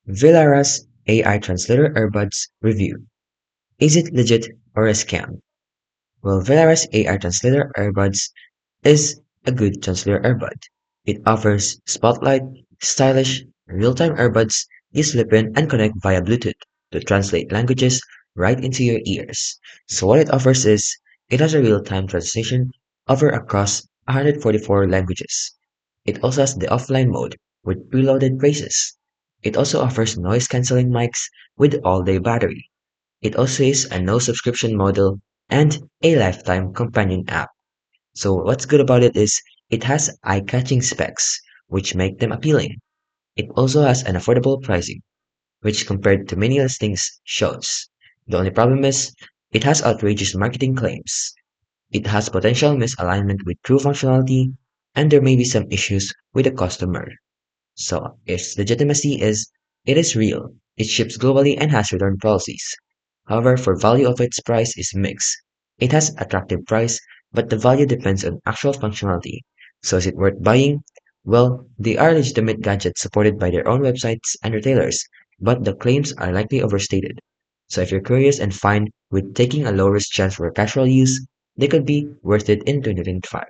Vylaras AI Translator Earbuds Review. Is it legit or a scam? Well, Vylaras AI Translator Earbuds is a good translator earbud. It offers spotlight, stylish, real-time earbuds you slip in and connect via Bluetooth to translate languages right into your ears. So what it offers is, it has a real-time translation over across 144 languages. It also has the offline mode with preloaded phrases. It also offers noise-canceling mics with all-day battery. It also is a no-subscription model and a lifetime companion app. So what's good about it is it has eye-catching specs, which make them appealing. It also has an affordable pricing, which compared to many listings shows. The only problem is it has outrageous marketing claims. It has potential misalignment with true functionality, and there may be some issues with the customer. So its legitimacy is it is real, it ships globally and has return policies. However, for value of its price is mixed. It has attractive price, but the value depends on actual functionality. So is it worth buying? Well, they are legitimate gadgets supported by their own websites and retailers, but the claims are likely overstated. So if you're curious and fine with taking a low risk chance for casual use, they could be worth it in 2025.